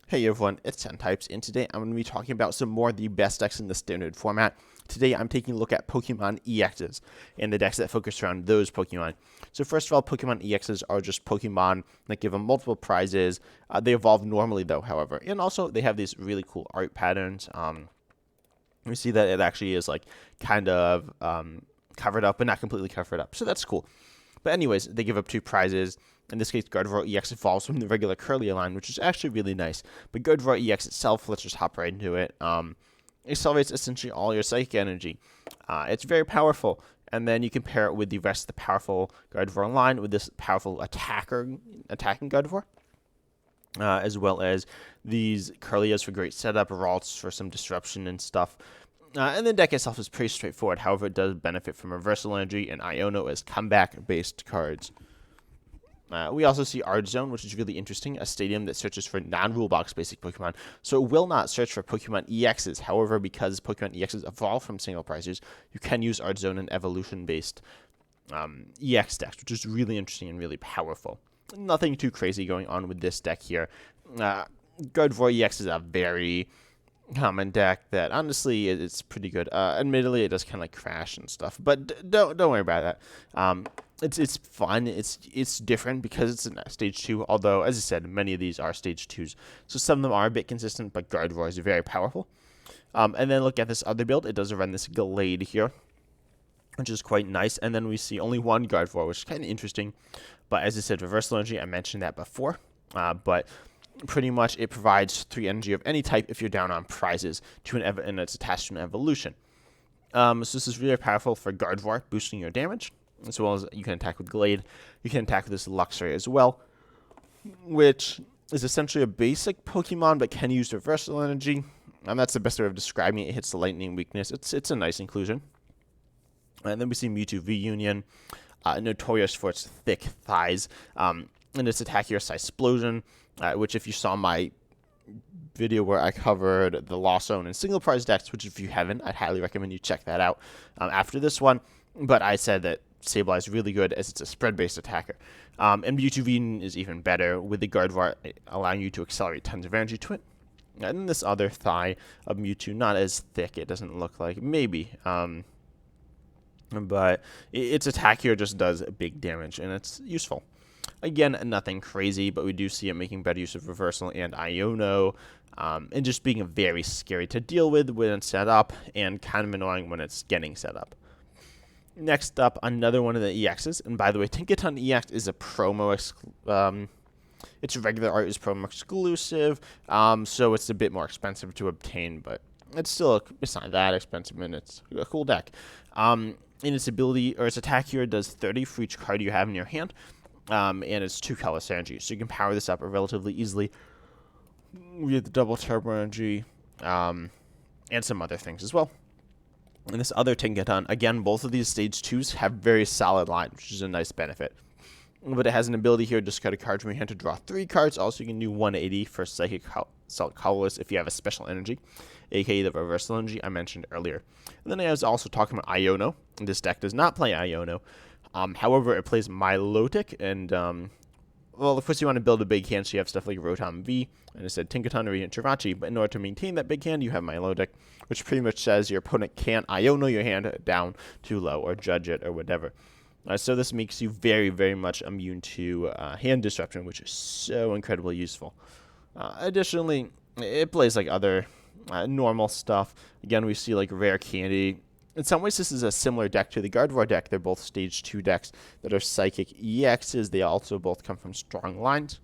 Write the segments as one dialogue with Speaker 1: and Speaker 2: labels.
Speaker 1: Hey everyone, it's 10 Types, and today I'm going to be talking about some more of the best decks in the standard format. Today I'm taking a look at Pokemon EXs and the decks that focus around those Pokemon. So first of all, Pokemon EXs are just Pokemon that give them multiple prizes. They evolve normally though, however, and also they have these really cool art patterns. We see that it actually is like kind of covered up, but not completely covered up, so that's cool. But anyways, they give up 2 prizes. In this case, Gardevoir EX evolves from the regular Curlia line, which is actually really nice. But Gardevoir EX itself, let's just hop right into it, accelerates essentially all your psychic energy. It's very powerful. And then you can pair it with the rest of the powerful Gardevoir line with this powerful attacking Gardevoir. As well as these Curlias for great setup, Ralts for some disruption and stuff. And the deck itself is pretty straightforward. However, it does benefit from Reversal Energy and Iono as comeback-based cards. We also see Art Zone, which is really interesting, a stadium that searches for non-rule box basic Pokemon. So it will not search for Pokemon EXs. However, because Pokemon EXs evolve from single prizes, you can use Art Zone and evolution-based EX decks, which is really interesting and really powerful. Nothing too crazy going on with this deck here. Gardevoir EX is a very common deck that honestly it's pretty good. Admittedly, it does kind of like crash and stuff, but don't worry about that. It's fun. It's different because it's in stage 2. Although, as I said, many of these are stage 2s, so some of them are a bit consistent. But Gardevoir is very powerful. And then look at this other build. It does run this Glade here, which is quite nice. And then we see only one Gardevoir, which is kind of interesting. But as I said, Reversal Energy, I mentioned that before. But pretty much it provides 3 energy of any type if you're down on prizes and it's attached to an evolution. So this is really powerful for Gardevoir, boosting your damage, as well as you can attack with Glade. You can attack with this Luxray as well, which is essentially a basic Pokemon but can use Reversal Energy. That's the best way of describing it. It hits the lightning weakness. It's a nice inclusion. And then we see Mewtwo V-Union, notorious for its thick thighs, and its attack here, Explosion, which if you saw my video where I covered the Lost Zone and single prize decks, which if you haven't, I'd highly recommend you check that out after this one. But I said that Sableye is really good as it's a spread-based attacker. And Mewtwo V is even better, with the Gardevoir allowing you to accelerate tons of energy to it. And this other thigh of Mewtwo, not as thick, it doesn't look like, maybe. But its attack here just does big damage, and it's useful. Again, nothing crazy, but we do see it making better use of Reversal and Iono, and just being very scary to deal with when it's set up, and kind of annoying when it's getting set up. Next up, another one of the EXs, and by the way, Tinkaton EX is a promo, its regular art is promo exclusive, so it's a bit more expensive to obtain, but it's not that expensive, and it's a cool deck. In its ability, or its attack here, does 30 for each card you have in your hand, and it's 2 colorless energy, so you can power this up relatively easily with double turbo energy, and some other things as well. And this other Tinkaton, again, both of these stage 2s have very solid lines, which is a nice benefit. But it has an ability here to discard a card from your hand to draw 3 cards. Also, you can do 180 for Psychic Colorless if you have a special energy, aka the Reversal Energy I mentioned earlier. And then I was also talking about Iono. This deck does not play Iono. However, it plays Milotic, and, well, of course you want to build a big hand, so you have stuff like Rotom V, and it said Tinkaton or Chirachi, but in order to maintain that big hand, you have Milotic, which pretty much says your opponent can't Iono your hand down too low, or judge it, or whatever. So this makes you very, very much immune to hand disruption, which is so incredibly useful. Additionally, it plays like other normal stuff. Again, we see like Rare Candy. In some ways, this is a similar deck to the Gardevoir deck. They're both stage 2 decks that are Psychic EXs. They also both come from strong lines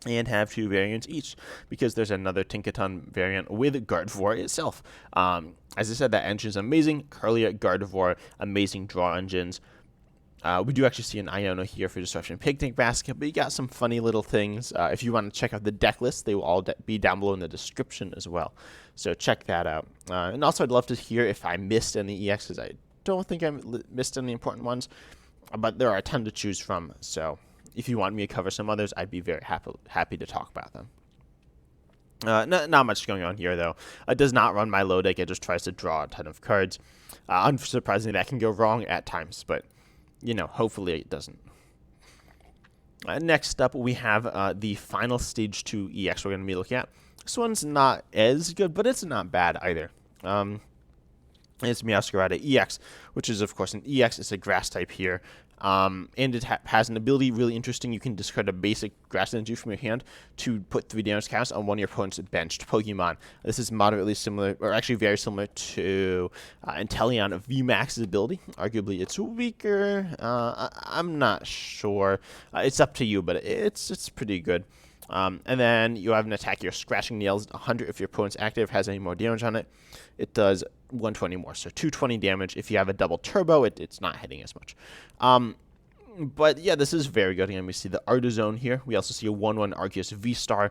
Speaker 1: and have 2 variants each, because there's another Tinkaton variant with Gardevoir itself. As I said, that engine is amazing. Curlia, Gardevoir, amazing draw engines. We do actually see an Iono here for Disruption Picnic Basket, but you got some funny little things. If you want to check out the deck list, they will all be down below in the description as well. So check that out. And also, I'd love to hear if I missed any EXs. I don't think I missed any important ones, but there are a ton to choose from. So if you want me to cover some others, I'd be very happy to talk about them. Not much going on here, though. It does not run Milotic. It just tries to draw a ton of cards. Unsurprisingly, that can go wrong at times, but hopefully it doesn't. Next up, we have the final Stage 2 EX we're going to be looking at. This one's not as good, but it's not bad either. It's Meowscarada EX, which is, of course, an EX. It's a grass type here. And it has an ability really interesting. You can discard a basic grass energy from your hand to put 3 damage cast on one of your opponent's benched Pokemon. This is moderately similar, or actually very similar to Inteleon VMAX's ability. Arguably, it's weaker. I'm not sure. It's up to you, but it's pretty good. And then you have an attack. Your Scratching Nails 100 if your opponent's active has any more damage on it. It does 120 more, so 220 damage. If you have a double turbo, it's not hitting as much. But yeah, this is very good. Again, we see the Artizone here. We also see a 1/1 Arceus V-Star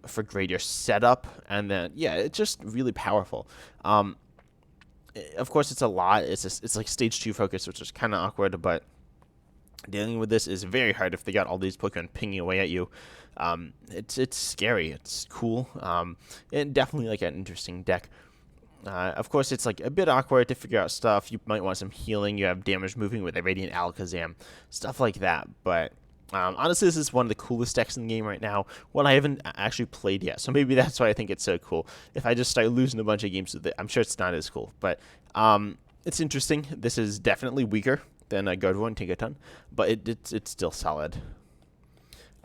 Speaker 1: for greater setup. And then, yeah, it's just really powerful. Of course, it's a lot. It's like Stage 2 focus, which is kind of awkward, but dealing with this is very hard if they got all these Pokemon pinging away at you. It's scary. It's cool. And definitely like an interesting deck. Of course, it's like a bit awkward to figure out stuff. You might want some healing. You have damage moving with a Radiant Alakazam, stuff like that. But honestly, this is one of the coolest decks in the game right now. One I haven't actually played yet, so maybe that's why I think it's so cool. If I just start losing a bunch of games with it, I'm sure it's not as cool. But it's interesting. This is definitely weaker than Gardevoir and Tinkaton, but it's still solid.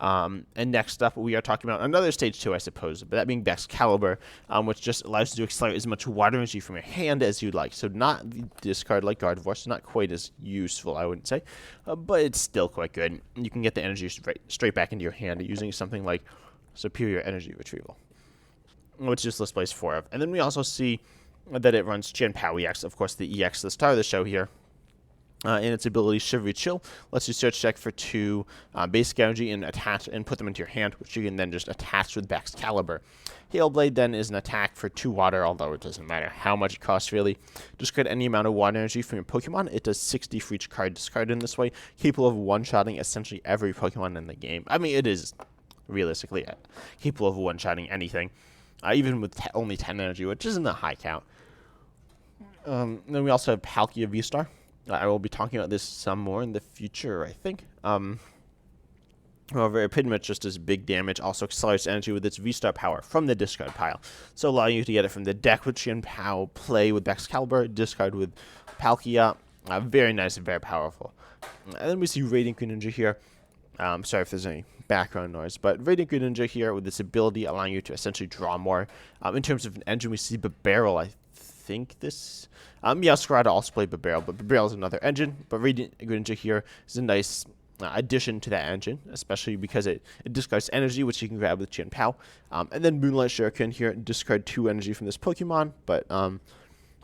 Speaker 1: And next up, we are talking about another Stage 2, I suppose, but that being Excalibur, which just allows you to accelerate as much water energy from your hand as you'd like. So not discard like Gardevoir, so not quite as useful, I wouldn't say, but it's still quite good. You can get the energy straight back into your hand using something like Superior Energy Retrieval, which this displays 4 of. And then we also see that it runs Chien-Pao EX, of course, the EX, the star of the show here. And its ability, Shivery Chill, lets you search check for 2 basic energy and attach and put them into your hand, which you can then just attach with Excalibur. Hailblade then is an attack for 2 water, although it doesn't matter how much it costs really. Discard any amount of water energy from your Pokemon. It does 60 for each card discarded in this way, capable of one-shotting essentially every Pokemon in the game. I mean, it is realistically capable of one-shotting anything, even with only 10 energy, which isn't a high count. Then we also have Palkia V-Star. I will be talking about this some more in the future, I think. However, it pretty much just does big damage. Also accelerates energy with its V-Star power from the discard pile. So allowing you to get it from the deck with Chien-Pao, play with Excalibur, discard with Palkia. Very nice and very powerful. And then we see Radiant Greninja here. Sorry if there's any background noise, but Radiant Greninja here with this ability allowing you to essentially draw more. In terms of an engine, we see Barrel, I think this... Meowscarada also played Barrel, but Barrel is another engine. But Radiant Greninja here is a nice addition to that engine, especially because it discards energy, which you can grab with Chien-Pao. And then Moonlight Shuriken here, discard 2 energy from this Pokemon, but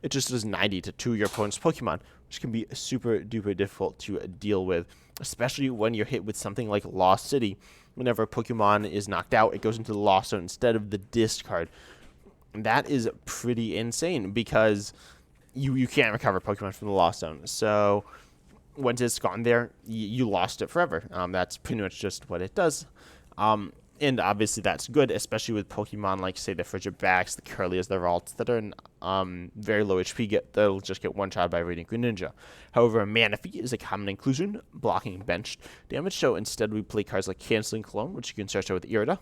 Speaker 1: it just does 90 to 2 of your opponent's Pokemon, which can be super duper difficult to deal with, especially when you're hit with something like Lost City. Whenever a Pokemon is knocked out, it goes into the Lost Zone instead of the discard. That is pretty insane because you can't recover Pokemon from the Lost Zone. So once it's gone there, you lost it forever. That's pretty much just what it does. And obviously that's good, especially with Pokemon like, say, the Frigibax, the Curlias, the Ralts that are very low HP. They'll just get one-shot by Radiant Greninja. However, Manaphy is a common inclusion, blocking benched damage. So instead we play cards like Canceling Clone, which you can search out with Irida,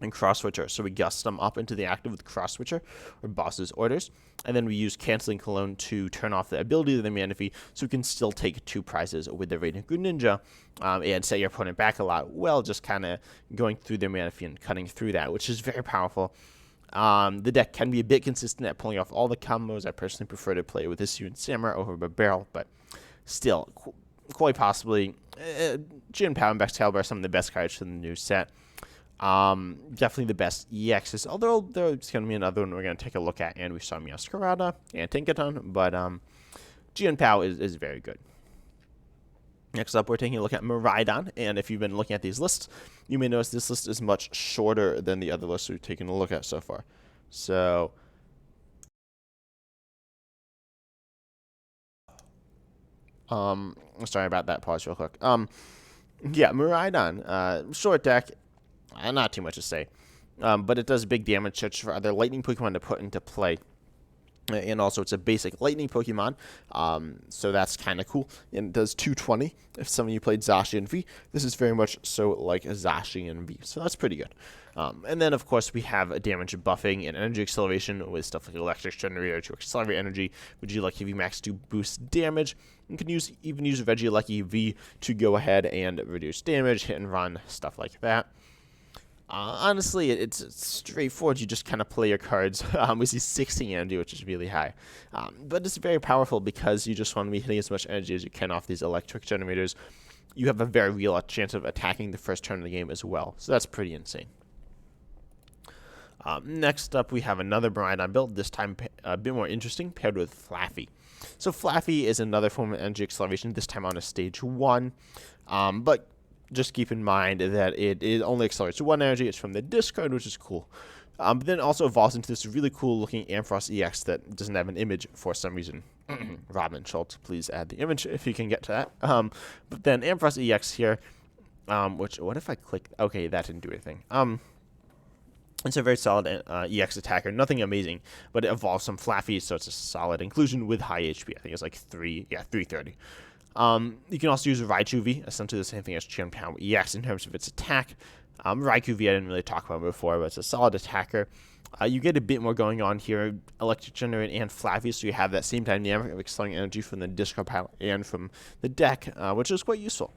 Speaker 1: and Cross Switcher. So we gust them up into the active with Cross Switcher or Boss's Orders. And then we use Canceling Cologne to turn off the ability of the Manaphy so we can still take 2 prizes with the Radiant Greninja and set your opponent back a lot while just kind of going through their Manaphy and cutting through that, which is very powerful. The deck can be a bit consistent at pulling off all the combos. I personally prefer to play with Issue and Samura over Barrel, but still, quite possibly, Chien-Pao and Excalibur are some of the best cards from the new set. Definitely the best EXs, although there's going to be another one we're going to take a look at, and we saw Meowscarada and Tinkaton, but Chien-Pao is very good. Next up, we're taking a look at Miraidon, and if you've been looking at these lists, you may notice this list is much shorter than the other lists we've taken a look at so far. So, sorry about that, pause real quick. Yeah, Miraidon, short deck. Not too much to say, but it does big damage search for other lightning Pokemon to put into play. And also, it's a basic lightning Pokemon, so that's kind of cool. And it does 220. If some of you played Zacian V, this is very much so like a Zacian V, so that's pretty good. And then, of course, we have a damage buffing and energy acceleration with stuff like Electric Generator to accelerate energy, Regieleki VMAX to boost damage. You can even use Regieleki V to go ahead and reduce damage, hit and run, stuff like that. Honestly, it's straightforward. You just kind of play your cards. We see 16 energy, which is really high. But it's very powerful because you just want to be hitting as much energy as you can off these electric generators. You have a very real chance of attacking the first turn of the game as well. So that's pretty insane. Next up, we have another Miraidon build, this time a bit more interesting, paired with Flaffy. So Flaffy is another form of energy acceleration, this time on a stage 1. But just keep in mind that it only accelerates 1 energy. It's from the discard, which is cool. But then it also evolves into this really cool looking Ampharos EX that doesn't have an image for some reason. Robin Schultz, please add the image if you can get to that. But then Ampharos EX here, what if I click? Okay, that didn't do anything. It's a very solid EX attacker, nothing amazing, but it evolves some Flaffy, so it's a solid inclusion with high HP. I think it's like 330. You can also use Raichu V, essentially the same thing as Chien-Pao EX in terms of its attack. Raichu V I didn't really talk about before, but it's a solid attacker. You get a bit more going on here, Electric Generator and Flaffy, so you have that same dynamic of accelerating energy from the discard pile and from the deck, which is quite useful.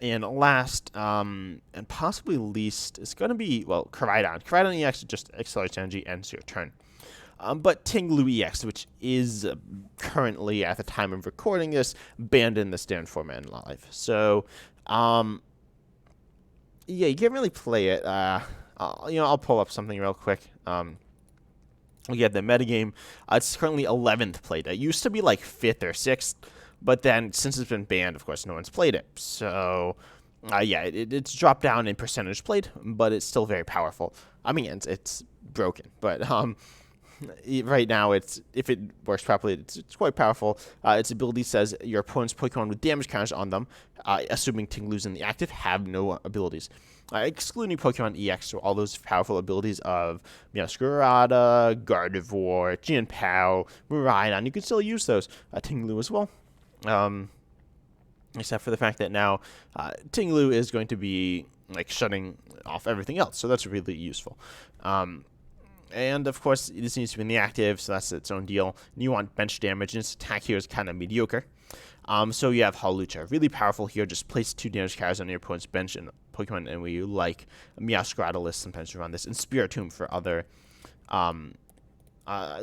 Speaker 1: And last, and possibly least, is going to be, well, Koraidon. Koraidon EX just accelerates energy, ends your turn. But Ting EX, which is currently, at the time of recording this, banned in the standard format in live. So, yeah, you can't really play it. I'll pull up something real quick. We have the metagame. It's currently 11th played. It used to be like 5th or 6th, but then since it's been banned, of course, no one's played it. So, yeah, it's dropped down in percentage played, but it's still very powerful. I mean, it's broken, but right now, if it works properly, it's quite powerful. Its ability says your opponent's Pokemon with damage counters on them, assuming Tinglu's in the active, have no abilities. Excluding Pokemon EX, so all those powerful abilities of Meowscarada, Gardevoir, Chien-Pao, Miraidon, you can still use those. Tinglu as well. Except for the fact that now Tinglu is going to be like shutting off everything else, so that's really useful. And, of course, this needs to be in the active, so that's its own deal. And you want bench damage, and its attack here is kind of mediocre. So you have Hawlucha. Really powerful here. Just place 2 damage cards on your opponent's bench, and Pokemon and where you like. Meowscarada list sometimes you run this. And Spiritomb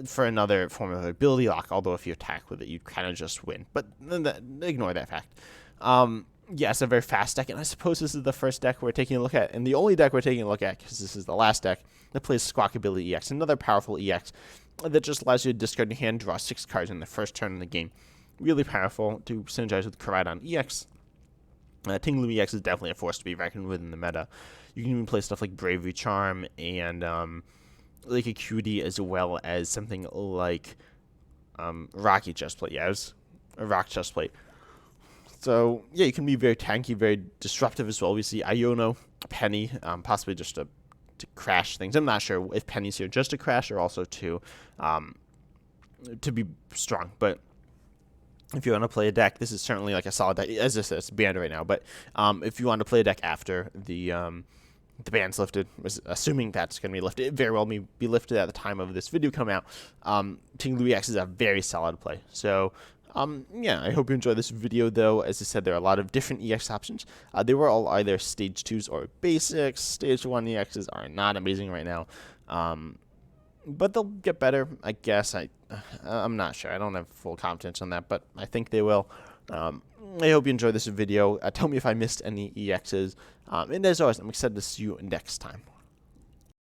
Speaker 1: for another form of ability lock, although if you attack with it, you kind of just win. But ignore that fact. Yeah, it's a very fast deck, and I suppose this is the first deck we're taking a look at, and the only deck we're taking a look at, because this is the last deck, that plays Squawkabilly EX, another powerful EX that just allows you to discard your hand, draw 6 cards in the first turn of the game. Really powerful to synergize with Koraidon EX. Tinglu EX is definitely a force to be reckoned with in the meta. You can even play stuff like Bravery Charm and like a Cutie, as well as something like Rocky Chestplate. Yeah, it was a Rock Chestplate. So, yeah, you can be very tanky, very disruptive as well. We see Iono, Penny, possibly just to crash things. I'm not sure if Penny's here just to crash or also to be strong. But if you want to play a deck, this is certainly like a solid deck. As I said, it's banned right now. But if you want to play a deck after the ban's lifted, assuming that's going to be lifted, it very well may be lifted at the time of this video come out, Tinglu EX is a very solid play. So, yeah, I hope you enjoyed this video, though. As I said, there are a lot of different EX options. They were all either Stage 2s or Basics. Stage 1 EXs are not amazing right now. But they'll get better, I guess. I'm not sure. I don't have full confidence on that, but I think they will. I hope you enjoyed this video. Tell me if I missed any EXs. And as always, I'm excited to see you next time.